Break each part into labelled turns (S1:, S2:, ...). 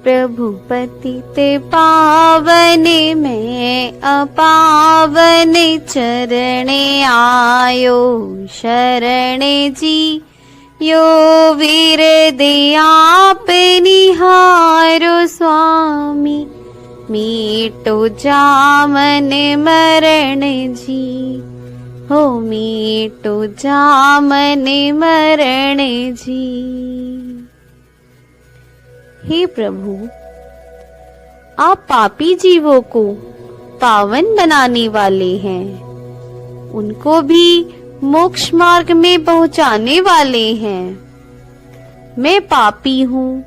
S1: प्रभु पतित पावन में अपावन चरणे आयो शरणे जी। यो वीर दया निहारो स्वामी, मीटो जामन मरण जी। हो मीटो जामन मरण जी। हे प्रभु, आप पापी जीवों को पावन बनाने वाले हैं, उनको भी मोक्ष मार्ग में पहुंचाने वाले हैं। मैं पापी हूँ,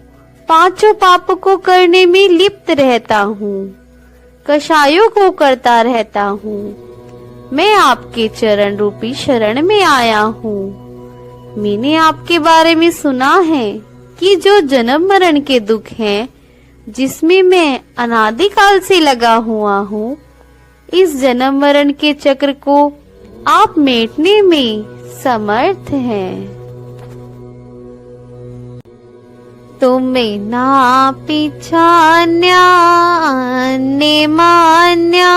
S1: पांचों पाप को करने में लिप्त रहता हूँ, कषायों को करता रहता हूँ। मैं आपके चरण रूपी शरण में आया हूँ। मैंने आपके बारे में सुना है कि जो जन्म मरण के दुख हैं, जिसमें मैं अनादिकाल से लगा हुआ हूँ, इस जन्म मरण के चक्र को आप मेटने में समर्थ हैं। तुम्हें ना पिछान्या अन्य मान्या,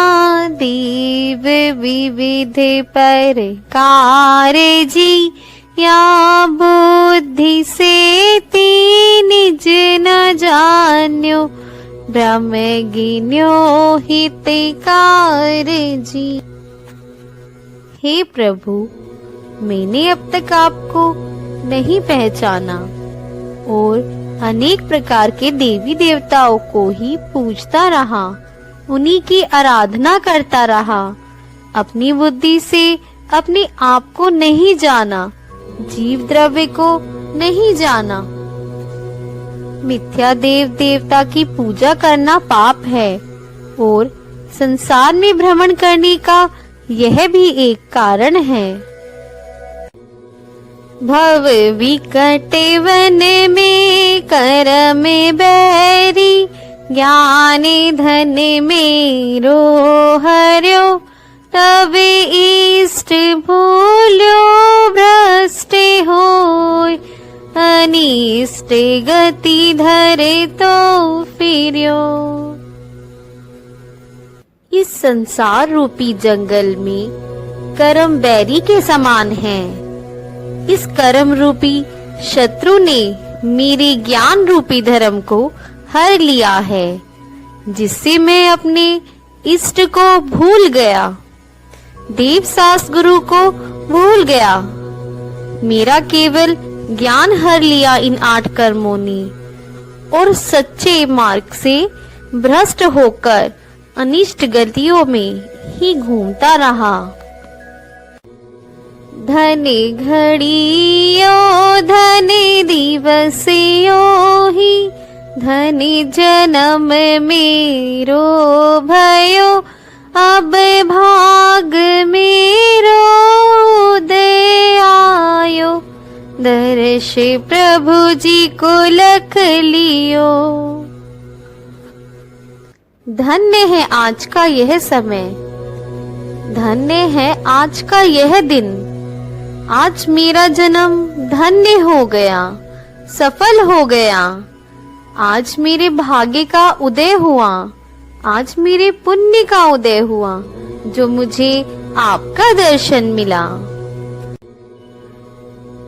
S1: देव विविध प्रकार जी। या बुद्धि से निज न जान्यो, ब्रह्म गिन्यो हितकार जी। हे प्रभु, मैंने अब तक आपको नहीं पहचाना और अनेक प्रकार के देवी देवताओं को ही पूजता रहा, उन्हीं की आराधना करता रहा। अपनी बुद्धि से अपने आप को नहीं जाना, जीव द्रव्य को नहीं जाना। मिथ्या देव देवता की पूजा करना पाप है और संसार में भ्रमण करने का यह भी एक कारण है। भव विकट वन में कर्म बैरी, ज्ञान धन मेरो हर्यो। तब इष्ट भूल्यो भ्रष्ट होय, अनिष्ट गति धरे तो फिर्यो। इस संसार रूपी जंगल में कर्म बैरी के समान है। इस कर्म रूपी शत्रु ने मेरे ज्ञान रूपी धर्म को हर लिया है, जिससे मैं अपने इष्ट को भूल गया, देव सास गुरु को भूल गया। मेरा केवल ज्ञान हर लिया इन 8 कर्मों ने और सच्चे मार्ग से भ्रष्ट होकर अनिष्ट गतियों में ही घूमता रहा। धन घड़ियो धन दिवसियो ही, धन जन्म मेरो भयो। अब भाग मेरो उदय आयो, दर्श प्रभु जी को लख लियो। धन्य है आज का यह समय, धन्य है आज का यह दिन। आज मेरा जन्म धन्य हो गया, सफल हो गया। आज मेरे भाग्य का उदय हुआ, आज मेरे पुण्य का उदय हुआ, जो मुझे आपका दर्शन मिला।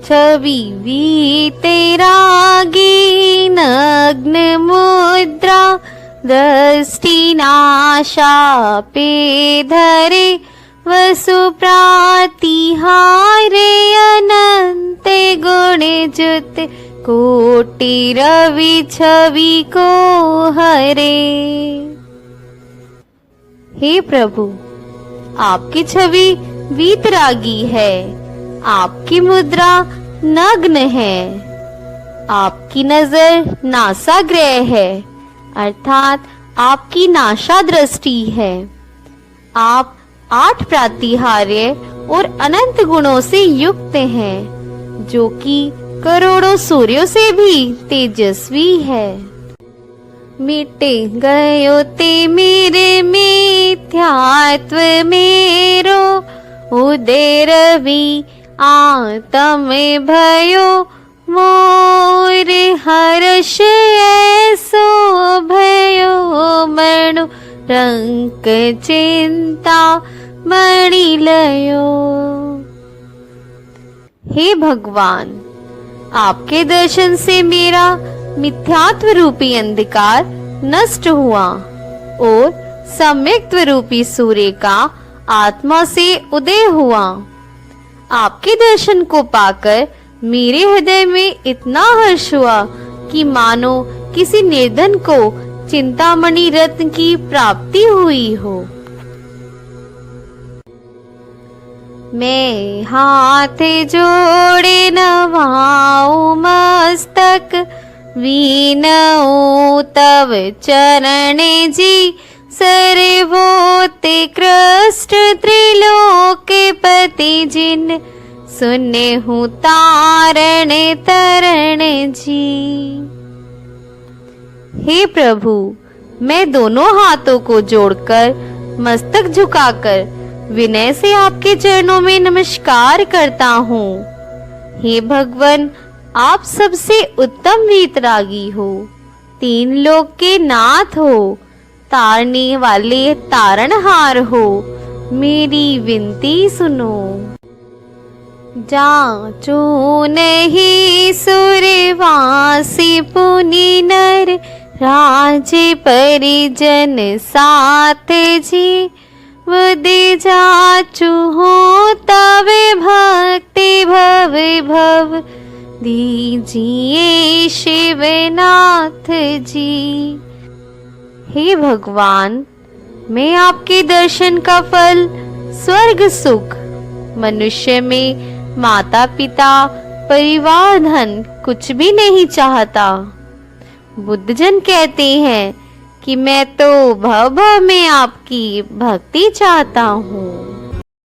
S1: छवि वी तेरा गी नग्न मुद्रा, दृष्टि नाशा पे धरे। वसु प्रातिहारे अनंत गुण जुत, कोटि रवि छवि को हरे। हे प्रभु, आपकी छवि वीतरागी है, आपकी मुद्रा नग्न है, आपकी नजर नासाग्रह है, अर्थात आपकी नाशा दृष्टि है। आप 8 प्रातिहार्य और अनंत गुणों से युक्त हैं, जो कि करोड़ों सूर्यों से भी तेजस्वी है। मिटे गयो ते मेरे मिथ्यात्व मेरो, उदय रवि आत्म भयो। मोर हर्ष ऐसो भयो मनु रंक चिंता मणि लयो। हे भगवान, आपके दर्शन से मेरा मिथ्यात्व रूपी अंधकार नष्ट हुआ और सम्यक्त्व रूपी सूर्य का आत्मा से उदय हुआ। आपके दर्शन को पाकर मेरे हृदय में इतना हर्ष हुआ कि मानो किसी निर्धन को चिंतामणि रत्न की प्राप्ति हुई हो। मैं हाथ जोड़े नवाऊं मस्तक, वीनऊं तव चरणे जी, सर्वोत्कृष्ट त्रिलोकपति जिन, सुने हूँ तारण तरण जी। हे प्रभु, मैं दोनों हाथों को जोड़कर मस्तक झुकाकर विनय से आपके चरणों में नमस्कार करता हूँ। हे भगवान, आप सबसे उत्तम वीतरागी हो, तीन लोक के नाथ हो, तारने वाले तारणहार हो, मेरी विनती सुनो। जाचू नहीं सूर्यवासी पुनि नर, राजे परिजन साथ जी, वदे जाचू हो तवे भक्ति भव भव, दीजिए शिवनाथ जी। हे भगवान, मैं आपके दर्शन का फल स्वर्ग सुख, मनुष्य में माता पिता परिवार धन कुछ भी नहीं चाहता। बुद्धजन कहते हैं कि मैं तो भव भव में आपकी भक्ति चाहता हूँ।